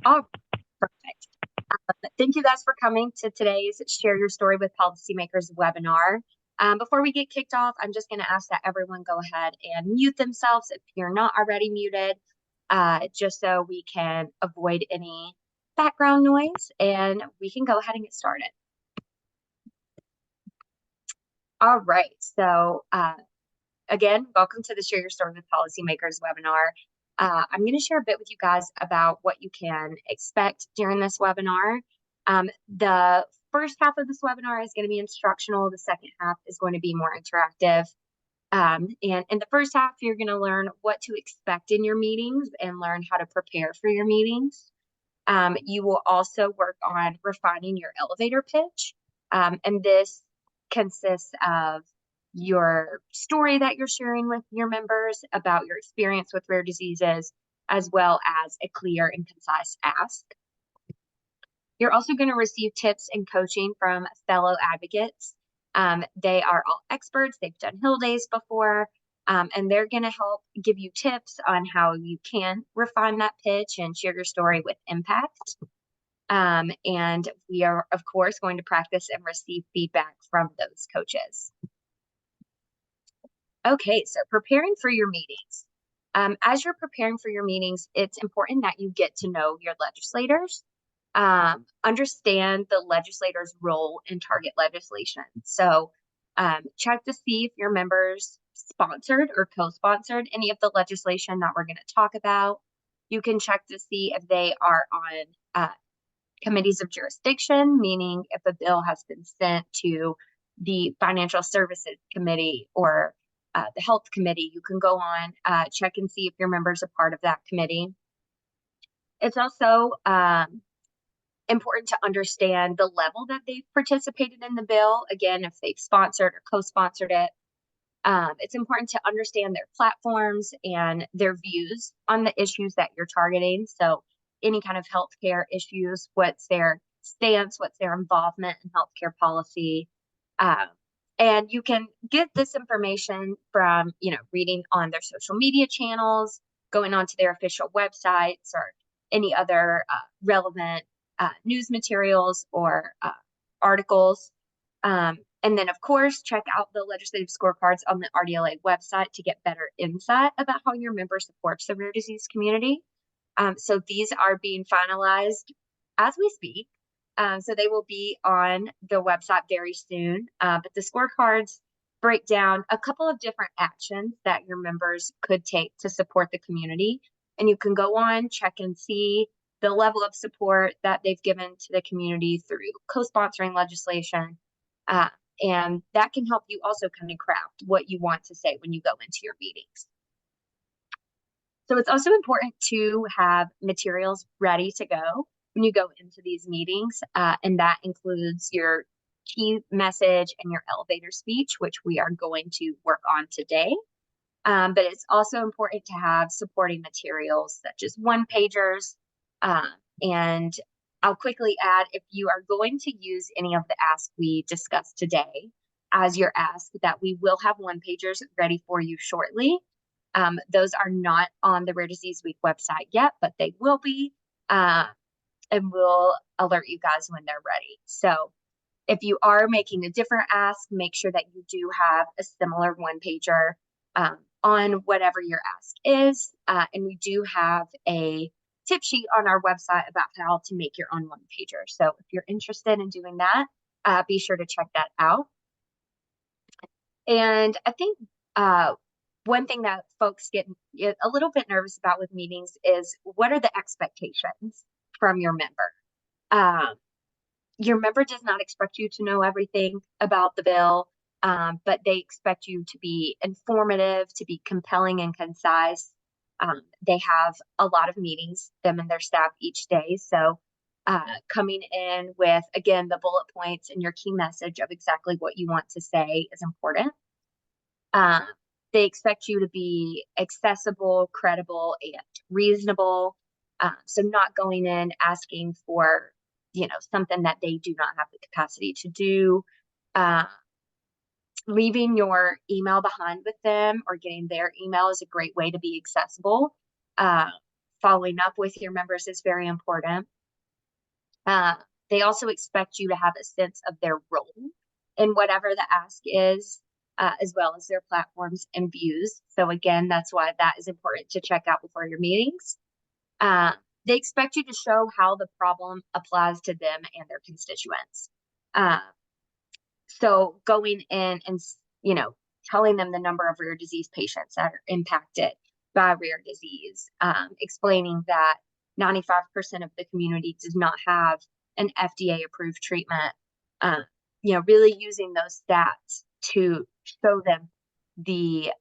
Oh, perfect. Thank you guys for coming to today's Share Your Story with Policymakers webinar. Before we get kicked off, I'm just going to ask that everyone go ahead and mute themselves if you're not already muted, just so we can avoid any background noise, and we can go ahead and get started. All right, so again, welcome to the Share Your Story with Policymakers webinar. I'm going to share a bit with you guys about what you can expect during this webinar. The first half of this webinar is going to be instructional. The second half is going to be more interactive. And in the first half, you're going to learn what to expect in your meetings and learn how to prepare for your meetings. You will also work on refining your elevator pitch. And this consists of your story that you're sharing with your members about your experience with rare diseases, as well as a clear and concise ask. You're also going to receive tips and coaching from fellow advocates. They are all experts. They've done Hill Days before, and they're going to help give you tips on how you can refine that pitch and share your story with impact. And we are, of course, going to practice and receive feedback from those coaches. Okay, so preparing for your meetings. As you're preparing for your meetings, it's important that you get to know your legislators, understand the legislator's role in target legislation. So check to see if your members sponsored or co-sponsored any of the legislation that we're going to talk about. You can check to see if they are on committees of jurisdiction, meaning if a bill has been sent to the Financial Services Committee or the Health Committee. You can go on, check and see if your members are part of that committee. It's also important to understand the level that they've participated in the bill. Again, if they've sponsored or co-sponsored it. It's important to understand their platforms and their views on the issues that you're targeting. So any kind of healthcare issues, what's their stance, what's their involvement in healthcare policy. And you can get this information from, reading on their social media channels, going onto their official websites, or any other relevant news materials or articles. And then, of course, check out the legislative scorecards on the RDLA website to get better insight about how your member supports the rare disease community. So these are being finalized as we speak. So they will be on the website very soon. But the scorecards break down a couple of different actions that your members could take to support the community. And you can go on, check and see the level of support that they've given to the community through co-sponsoring legislation. And that can help you also kind of craft what you want to say when you go into your meetings. So it's also important to have materials ready to go when you go into these meetings, and that includes your key message and your elevator speech, which we are going to work on today. But it's also important to have supporting materials such as one-pagers. And I'll quickly add, if you are going to use any of the asks we discussed today as your ask, that we will have one-pagers ready for you shortly. Those are not on the Rare Disease Week website yet, but they will be, and we'll alert you guys when they're ready. So if you are making a different ask, make sure that you do have a similar one-pager on whatever your ask is. And we do have a tip sheet on our website about how to make your own one-pager. So if you're interested in doing that, be sure to check that out. And I think one thing that folks get a little bit nervous about with meetings is, what are the expectations from your member? Your member does not expect you to know everything about the bill, but they expect you to be informative, to be compelling and concise. They have a lot of meetings, them and their staff, each day. So coming in with, again, the bullet points and your key message of exactly what you want to say is important. They expect you to be accessible, credible, and reasonable. So not going in asking for, something that they do not have the capacity to do. Leaving your email behind with them or getting their email is a great way to be accessible. Following up with your members is very important. Uh, they also expect you to have a sense of their role in whatever the ask is, as well as their platforms and views. So again, that's why that is important to check out before your meetings. They expect you to show how the problem applies to them and their constituents. So going in and, telling them the number of rare disease patients that are impacted by rare disease, explaining that 95% of the community does not have an FDA approved treatment, really using those stats to show them the,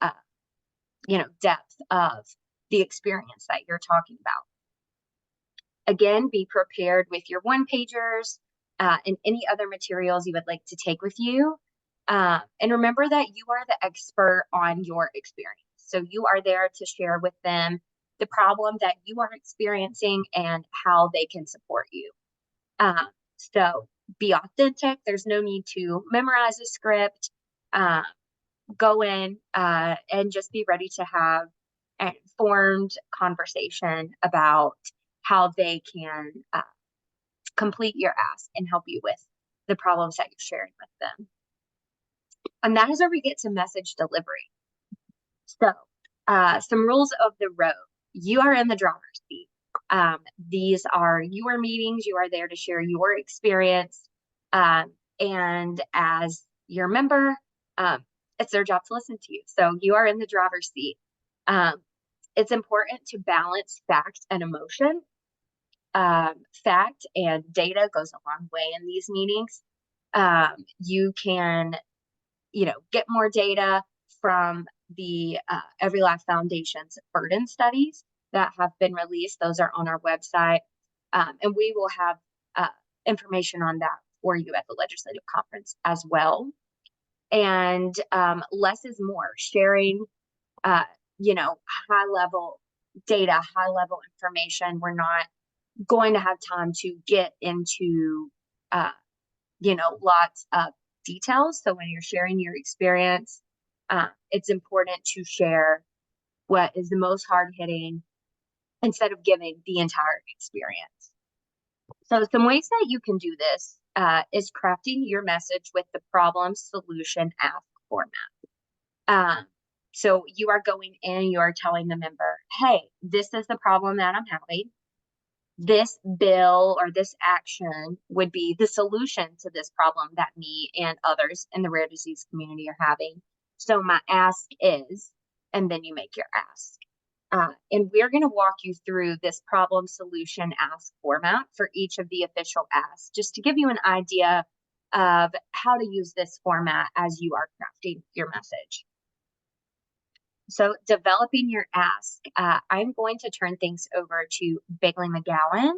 depth of the experience that you're talking about. Again, be prepared with your one-pagers and any other materials you would like to take with you. And remember that you are the expert on your experience. So you are there to share with them the problem that you are experiencing and how they can support you. So be authentic. There's no need to memorize a script. Go in and just be ready to have an informed conversation about how they can complete your ask and help you with the problems that you're sharing with them. And that is where we get to message delivery. So some rules of the road. You are in the driver's seat. These are your meetings. You are there to share your experience. And as your member, it's their job to listen to you. So you are in the driver's seat. It's important to balance fact and emotion. Fact and data goes a long way in these meetings. You can, get more data from the Every Life Foundation's burden studies that have been released. Those are on our website. And we will have information on that for you at the legislative conference as well. And less is more, sharing, high level data, high level information. We're not going to have time to get into, lots of details. So when you're sharing your experience, it's important to share what is the most hard hitting instead of giving the entire experience. So some ways that you can do this is crafting your message with the problem, solution, ask format. So you are going in, you are telling the member, hey, this is the problem that I'm having. This bill or this action would be the solution to this problem that me and others in the rare disease community are having. So my ask is, and then you make your ask. And we're going to walk you through this problem, solution, ask format for each of the official asks, just to give you an idea of how to use this format as you are crafting your message. So developing your ask, I'm going to turn things over to Bailey McGowan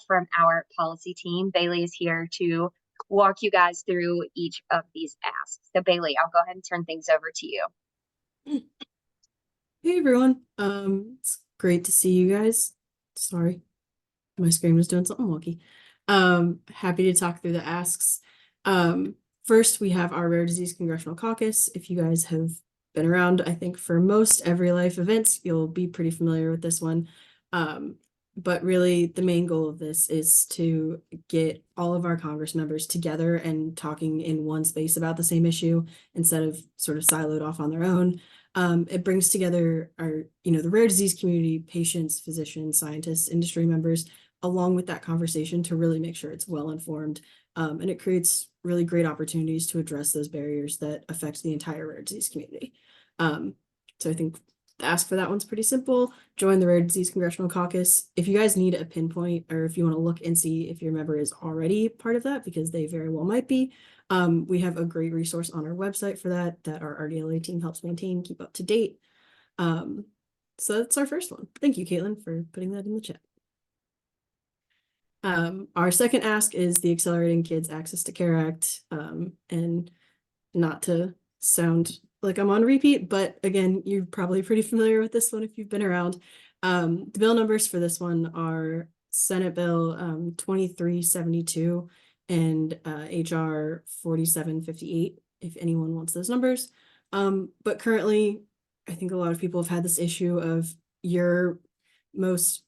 from our policy team. Bailey is here to walk you guys through each of these asks. So Bailey, I'll go ahead and turn things over to you. Hey everyone, it's great to see you guys. Sorry, my screen was doing something wonky. Happy to talk through the asks. First, we have our Rare Disease Congressional Caucus. If you guys have been around, I think for most Every Life events, you'll be pretty familiar with this one. But really, the main goal of this is to get all of our Congress members together and talking in one space about the same issue instead of sort of siloed off on their own. It brings together our, the rare disease community, patients, physicians, scientists, industry members, along with that conversation to really make sure it's well informed. And it creates really great opportunities to address those barriers that affect the entire rare disease community. So I think the ask for that one's pretty simple. Join the Rare Disease Congressional Caucus. If you guys need a pinpoint or if you want to look and see if your member is already part of that, because they very well might be, we have a great resource on our website for that our RDLA team helps maintain, keep up to date. So that's our first one. Thank you, Caitlin, for putting that in the chat. Our second ask is the Accelerating Kids Access to Care Act. And not to sound like I'm on repeat, but again, you're probably pretty familiar with this one if you've been around. The bill numbers for this one are Senate Bill 2372 and HR 4758, if anyone wants those numbers. But currently, I think a lot of people have had this issue of your most,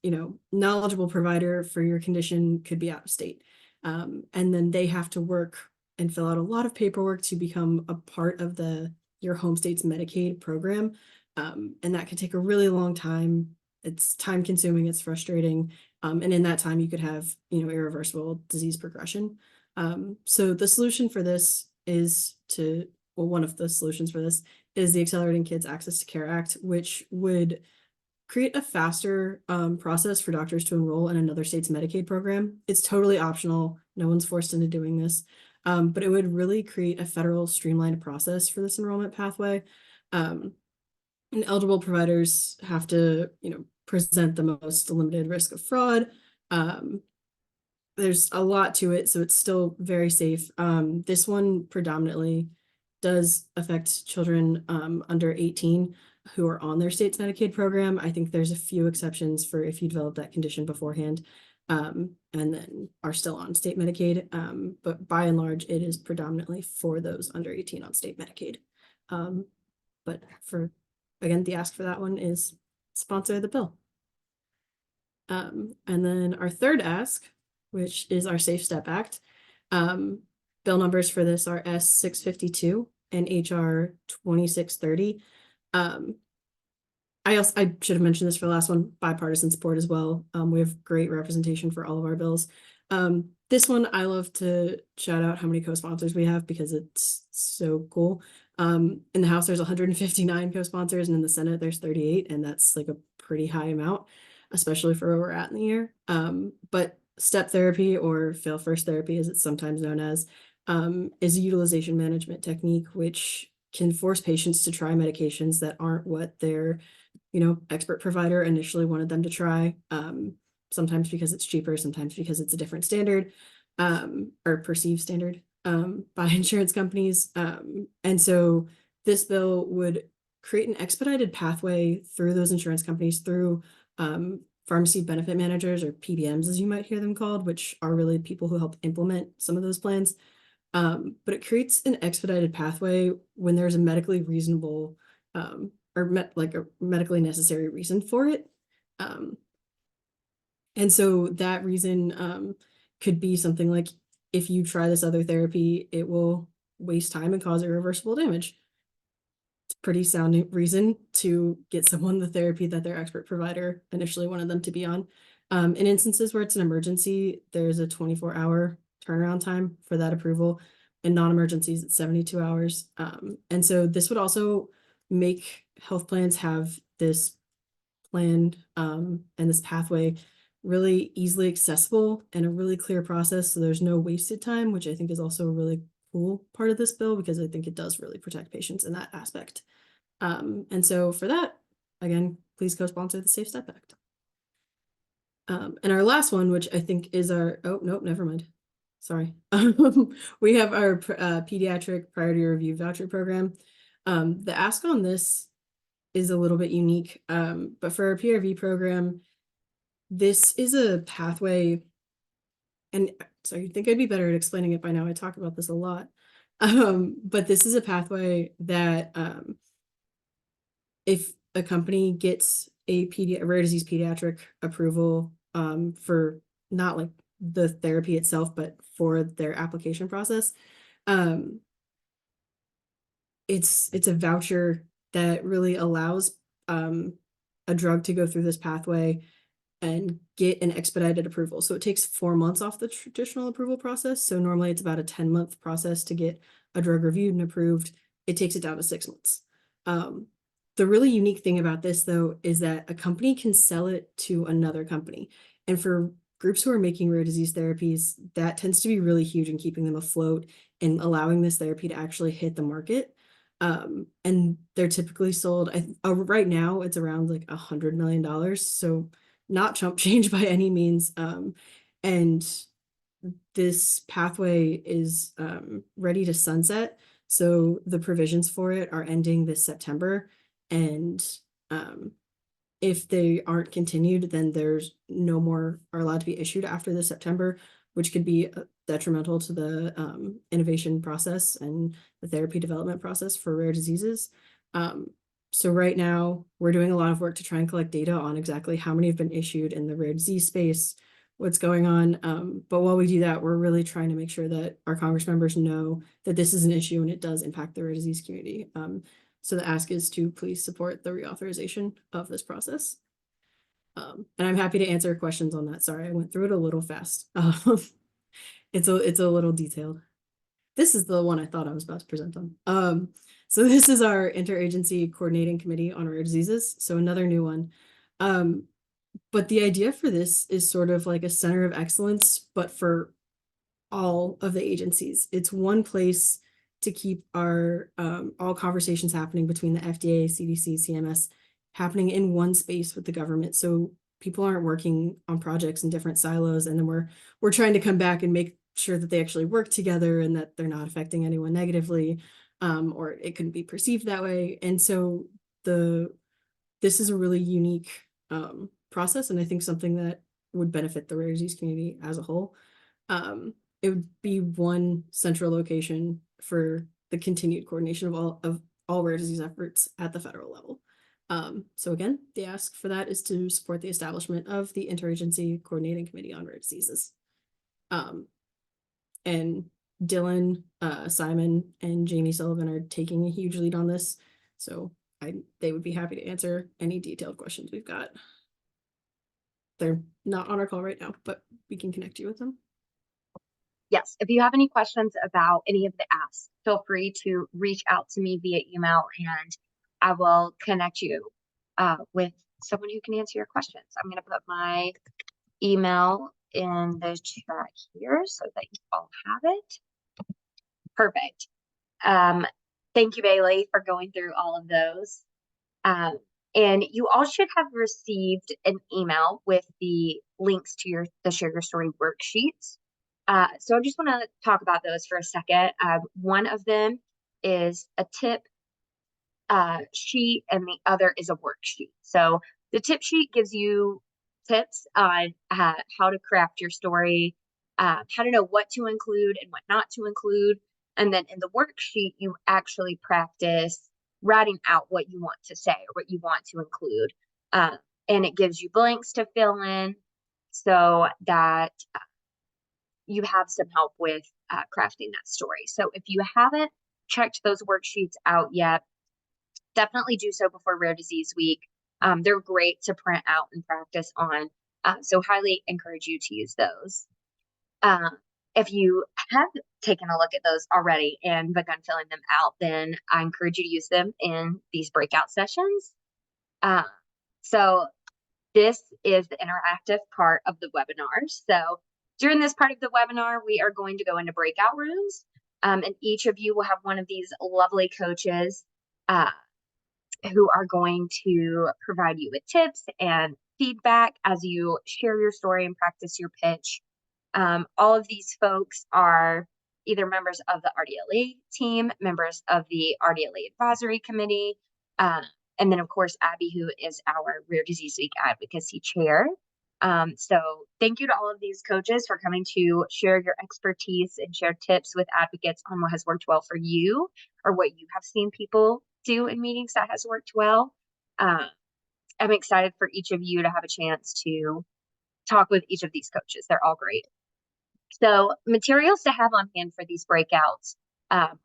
knowledgeable provider for your condition could be out of state. And then they have to work and fill out a lot of paperwork to become a part of your home state's Medicaid program. And that can take a really long time. It's time consuming, it's frustrating. And in that time, you could have, irreversible disease progression. So the solution for this is one of the solutions for this is the Accelerating Kids Access to Care Act, which would create a faster process for doctors to enroll in another state's Medicaid program. It's totally optional. No one's forced into doing this. But it would really create a federal streamlined process for this enrollment pathway. And eligible providers have to, present the most limited risk of fraud. There's a lot to it, so it's still very safe. This one predominantly does affect children under 18 who are on their state's Medicaid program. I think there's a few exceptions for if you develop that condition beforehand and then are still on state Medicaid. But by and large, it is predominantly for those under 18 on state Medicaid. But again, the ask for that one is sponsor the bill. And then our third ask, which is our Safe Step Act. Bill numbers for this are S-652 and HR 2630. I should have mentioned this for the last one, bipartisan support as well. We have great representation for all of our bills. This one, I love to shout out how many co-sponsors we have because it's so cool. In the House, there's 159 co-sponsors, and in the Senate, there's 38, and that's like a pretty high amount, especially for where we're at in the year. But step therapy, or fail first therapy, as it's sometimes known as, is a utilization management technique, which can force patients to try medications that aren't what their, expert provider initially wanted them to try. Sometimes because it's cheaper, sometimes because it's a different standard, or perceived standard, by insurance companies. And so this bill would create an expedited pathway through those insurance companies, through pharmacy benefit managers, or PBMs, as you might hear them called, which are really people who help implement some of those plans. But it creates an expedited pathway when there's a medically reasonable like a medically necessary reason for it. And so that reason could be something like, if you try this other therapy, it will waste time and cause irreversible damage. It's a pretty sound reason to get someone the therapy that their expert provider initially wanted them to be on. In instances where it's an emergency, there's a 24-hour turnaround time for that approval. In non-emergencies, it's 72 hours. And so this would also make health plans have this plan and this pathway really easily accessible and a really clear process, so there's no wasted time, which I think is also a really cool part of this bill, because I think it does really protect patients in that aspect. And so for that, again, please co-sponsor the Safe Step Act. And our last one, which I think is oh, nope, never mind. Sorry. We have our pediatric priority review voucher program. The ask on this is a little bit unique, but for our PRV program, this is a pathway, and so you'd think I'd be better at explaining it by now. I talk about this a lot. But this is a pathway that if a company gets a rare disease pediatric approval for not like the therapy itself, but for their application process, it's a voucher that really allows a drug to go through this pathway and get an expedited approval. So it takes 4 months off the traditional approval process. So normally it's about a 10-month process to get a drug reviewed and approved. It takes it down to 6 months. The really unique thing about this, though, is that a company can sell it to another company. And for groups who are making rare disease therapies, that tends to be really huge in keeping them afloat and allowing this therapy to actually hit the market. And they're typically sold, right now, it's around like $100 million. So not chump change by any means. And this pathway is ready to sunset. So the provisions for it are ending this September. And if they aren't continued, then there's no more are allowed to be issued after this September, which could be detrimental to the innovation process and the therapy development process for rare diseases. So right now, we're doing a lot of work to try and collect data on exactly how many have been issued in the rare disease space, what's going on. But while we do that, we're really trying to make sure that our Congress members know that this is an issue and it does impact the rare disease community. So the ask is to please support the reauthorization of this process. And I'm happy to answer questions on that. Sorry, I went through it a little fast. It's a little detailed. This is the one I thought I was about to present on. So this is our Interagency Coordinating Committee on Rare Diseases. So another new one. But the idea for this is sort of like a center of excellence, but for all of the agencies. It's one place to keep our all conversations happening between the FDA, CDC, CMS, happening in one space with the government. So people aren't working on projects in different silos, and then we're trying to come back and make sure that they actually work together and that they're not affecting anyone negatively, or it couldn't be perceived that way. And so this is a really unique process, and I think something that would benefit the rare disease community as a whole. It would be one central location for the continued coordination of all rare disease efforts at the federal level. So again, the ask for that is to support the establishment of the Interagency Coordinating Committee on Rare Diseases. And Dylan, Simon, and Jamie Sullivan are taking a huge lead on this. So they would be happy to answer any detailed questions we've got. They're not on our call right now, but we can connect you with them. Yes, if you have any questions about any of the asks, feel free to reach out to me via email and I will connect you with someone who can answer your questions. I'm going to put my email in the chat here so that you all have it. Perfect. Thank you, Bailey, for going through all of those. And you all should have received an email with the links to the Share Your Story worksheets. So I just want to talk about those for a second. One of them is a tip sheet and the other is a worksheet. So the tip sheet gives you tips on how to craft your story, how to know what to include and what not to include. And then in the worksheet, you actually practice writing out what you want to say or what you want to include. And it gives you blanks to fill in so that you have some help with crafting that story. So if you haven't checked those worksheets out yet, definitely do so before Rare Disease Week. They're great to print out and practice on. So highly encourage you to use those. If you have taken a look at those already and begun filling them out, then I encourage you to use them in these breakout sessions. So this is the interactive part of the webinar. So during this part of the webinar, we are going to go into breakout rooms, and each of you will have one of these lovely coaches who are going to provide you with tips and feedback as you share your story and practice your pitch. All of these folks are either members of the RDLA team, members of the RDLA advisory committee, and then of course, Abby, who is our Rare Disease Week advocacy chair. So thank you to all of these coaches for coming to share your expertise and share tips with advocates on what has worked well for you or what you have seen people do in meetings that has worked well. I'm excited for each of you to have a chance to talk with each of these coaches. They're all great. So materials to have on hand for these breakouts are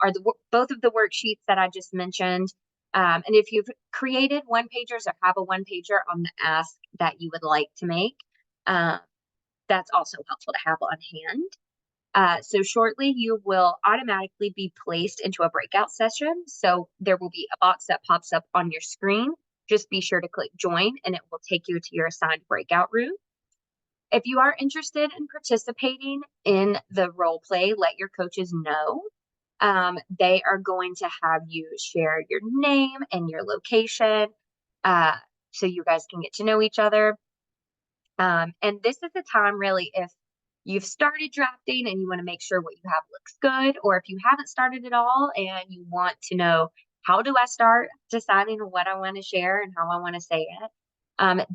both of the worksheets that I just mentioned. And if you've created one pagers or have a one pager on the ask that you would like to make, that's also helpful to have on hand. So shortly you will automatically be placed into a breakout session. So there will be a box that pops up on your screen. Just be sure to click join and it will take you to your assigned breakout room. If you are interested in participating in the role play, let your coaches know. They are going to have you share your name and your location so you guys can get to know each other. And this is the time really if you've started drafting and you want to make sure what you have looks good, or if you haven't started at all and you want to know how do I start deciding what I want to share and how I want to say it.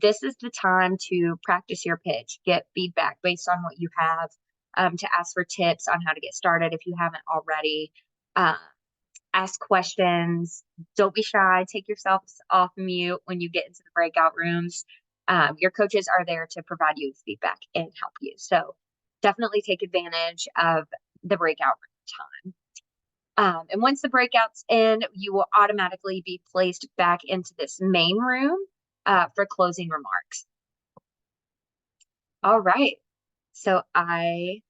This is the time to practice your pitch, get feedback based on what you have, to ask for tips on how to get started if you haven't already. ask questions. Don't be shy. Take yourself off mute when you get into the breakout rooms. Your coaches are there to provide you with feedback and help you. So definitely take advantage of the breakout room time. And once the breakout's in, you will automatically be placed back into this main room for closing remarks. All right. So I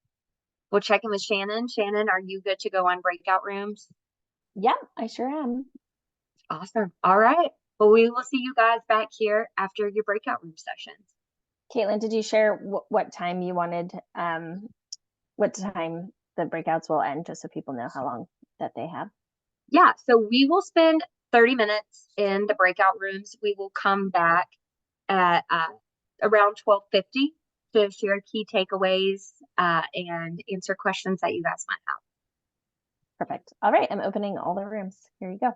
will check in with Shannon. Shannon, are you good to go on breakout rooms? Yep, I sure am. Awesome. All right. Well, we will see you guys back here after your breakout room sessions. Caitlin, did you share what time you wanted, what time the breakouts will end, just so people know how long that they have? Yeah, so we will spend 30 minutes in the breakout rooms. We will come back at around 12:50 to share key takeaways and answer questions that you guys might have. Perfect. All right, I'm opening all the rooms. Here you go.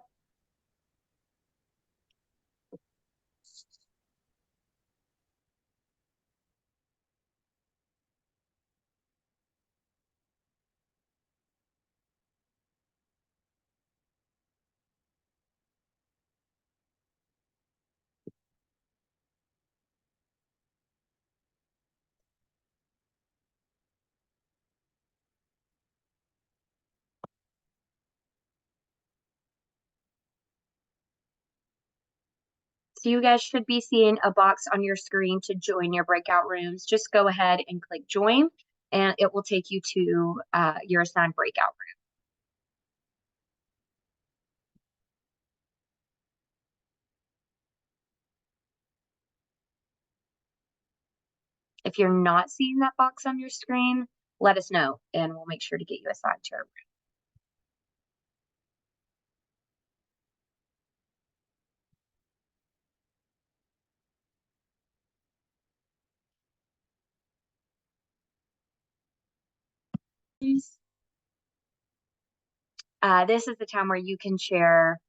So you guys should be seeing a box on your screen to join your breakout rooms. Just go ahead and click join, and it will take you to your assigned breakout room. If you're not seeing that box on your screen, let us know, and we'll make sure to get you assigned to our room. This is the time where you can share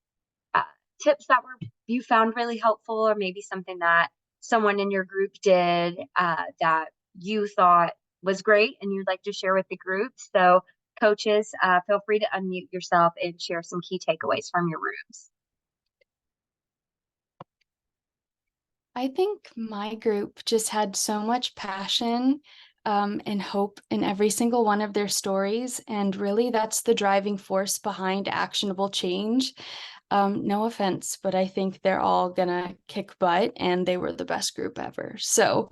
tips that you found really helpful, or maybe something that someone in your group did that you thought was great and you'd like to share with the group. So coaches, feel free to unmute yourself and share some key takeaways from your rooms. I think my group just had so much passion and hope in every single one of their stories. And really, that's the driving force behind actionable change. No offense, but I think they're all gonna kick butt, and they were the best group ever. So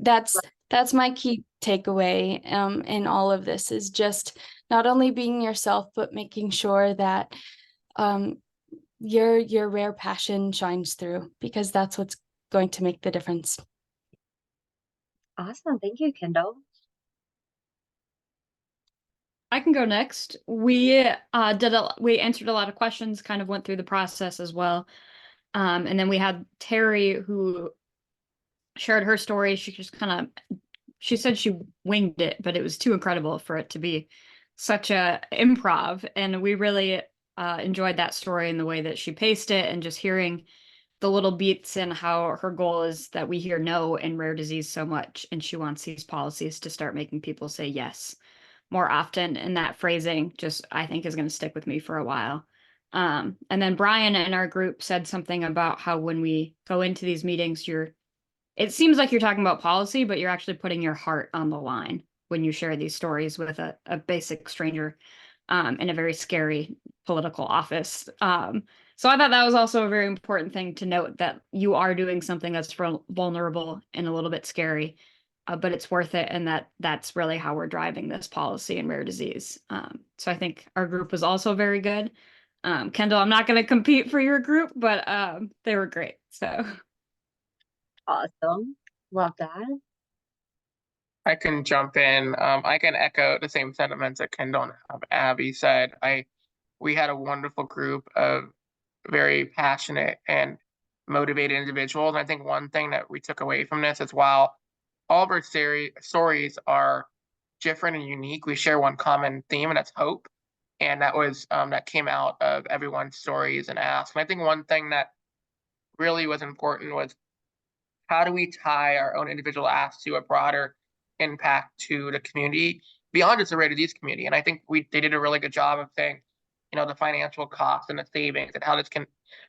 that's my key takeaway in all of this, is just not only being yourself, but making sure that your rare passion shines through, because that's what's going to make the difference. Awesome. Thank you, Kendall. I can go next. We we answered a lot of questions, kind of went through the process as well. And then we had Terry, who shared her story. She said she winged it, but it was too incredible for it to be such a improv. And we really enjoyed that story and the way that she paced it, and just hearing the little beats and how her goal is that we hear no in rare disease so much, and she wants these policies to start making people say yes more often. And that phrasing just, I think, is going to stick with me for a while. And then Brian in our group said something about how when we go into these meetings, it seems like you're talking about policy, but you're actually putting your heart on the line when you share these stories with a basic stranger in a very scary political office. So I thought that was also a very important thing to note, that you are doing something that's vulnerable and a little bit scary, but it's worth it, and that's really how we're driving this policy in rare disease. So I think our group was also very good. Kendall, I'm not going to compete for your group, but they were great. So Awesome. Love that. I can jump in. I can echo the same sentiments that Kendall and Abby said. We had a wonderful group of very passionate and motivated individuals. I think one thing that we took away from this is, while all of our stories are different and unique, we share one common theme, and that's hope. And that was that came out of everyone's stories and asks. And I think one thing that really was important was, how do we tie our own individual asks to a broader impact to the community beyond just the rare disease community? And I think they did a really good job of saying, the financial costs and the savings and how this can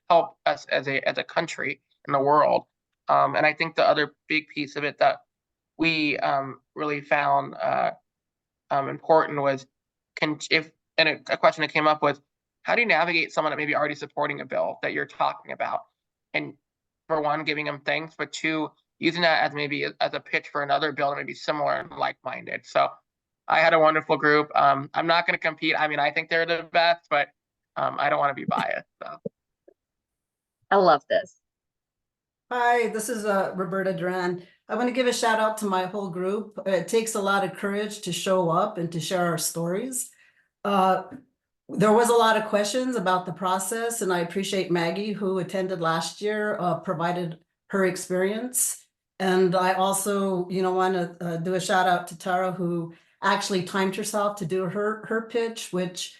help us as a country in the world. And I think the other big piece of it that we really found important was a question that came up was, how do you navigate someone that may be already supporting a bill that you're talking about? And for one, giving them thanks, but two, using that as maybe as a pitch for another bill that may be similar and like-minded. So I had a wonderful group. I'm not going to compete. I mean, I think they're the best, but I don't want to be biased. So. I love this. Hi, this is Roberta Duran. I want to give a shout out to my whole group. It takes a lot of courage to show up and to share our stories. There was a lot of questions about the process, and I appreciate Maggie, who attended last year, provided her experience. And I also, want to do a shout out to Tara, who actually timed herself to do her pitch, which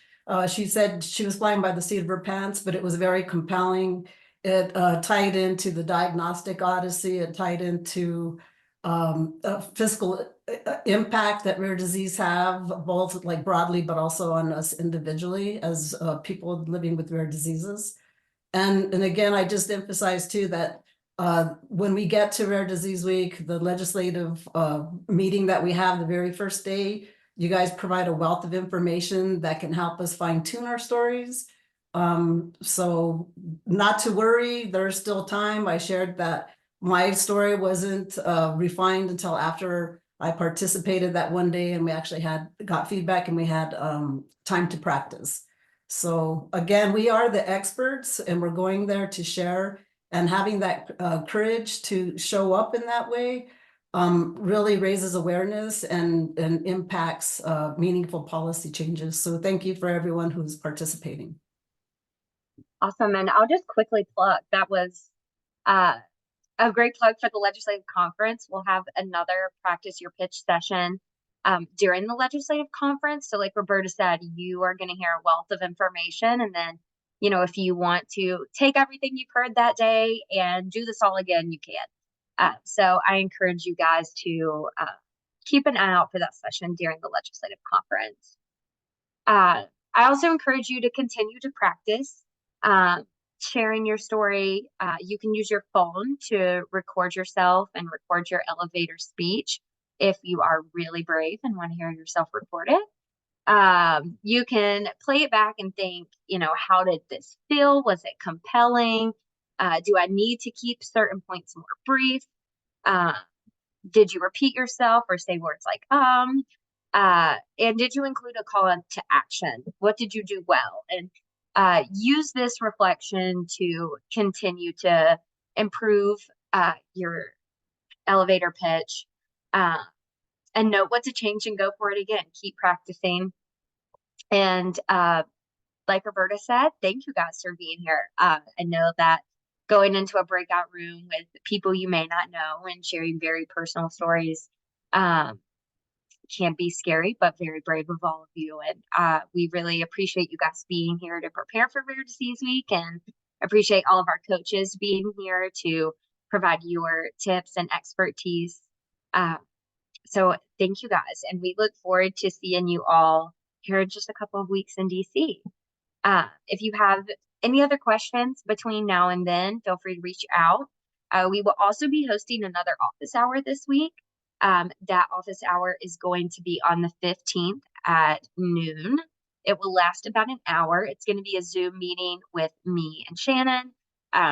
she said she was flying by the seat of her pants, but it was very compelling. It tied into the diagnostic odyssey. It tied into fiscal impact that rare disease have, both like broadly, but also on us individually as people living with rare diseases. And again, I just emphasize too that when we get to Rare Disease Week, the legislative meeting that we have the very first day, you guys provide a wealth of information that can help us fine tune our stories. So not to worry, there's still time. I shared that my story wasn't refined until after I participated that one day, and we actually got feedback, and we had time to practice. So again, we are the experts, and we're going there to share, and having that courage to show up in that way really raises awareness and impacts meaningful policy changes. So thank you for everyone who's participating. Awesome. And I'll just quickly plug, that was a great plug for the legislative conference. We'll have another practice your pitch session during the legislative conference. So like Roberta said, you are going to hear a wealth of information. And then, if you want to take everything you've heard that day and do this all again, you can. So I encourage you guys to keep an eye out for that session during the legislative conference. I also encourage you to continue to practice sharing your story. You can use your phone to record yourself and record your elevator speech if you are really brave and want to hear yourself recorded. You can play it back and think, how did this feel? Was it compelling? Do I need to keep certain points more brief? Did you repeat yourself or say words like, and did you include a call to action? What did you do well? And use this reflection to continue to improve your elevator pitch, and note what to change and go for it again. Keep practicing. And like Roberta said, thank you guys for being here. I know that going into a breakout room with people you may not know and sharing very personal stories can be scary, but very brave of all of you. And we really appreciate you guys being here to prepare for Rare Disease Week, and appreciate all of our coaches being here to provide your tips and expertise. So thank you guys. And we look forward to seeing you all here in just a couple of weeks in DC. If you have any other questions between now and then, feel free to reach out. We will also be hosting another office hour this week. That office hour is going to be on the 15th at noon. It will last about an hour. It's going to be a Zoom meeting with me and Shannon.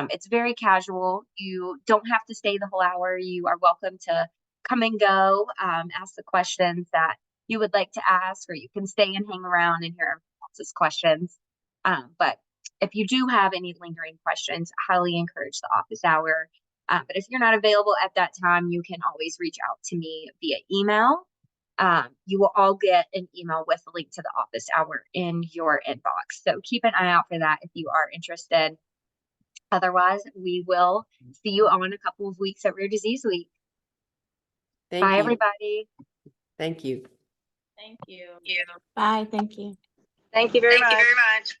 It's very casual. You don't have to stay the whole hour. You are welcome to come and go, ask the questions that you would like to ask, or you can stay and hang around and hear else's questions. But if you do have any lingering questions, I highly encourage the office hour. But if you're not available at that time, you can always reach out to me via email. You will all get an email with a link to the office hour in your inbox. So keep an eye out for that if you are interested. Otherwise, we will see you on a couple of weeks at Rare Disease Week. Thank Bye, you. everybody. Thank you. Thank you. Bye. Thank you. Thank you very much.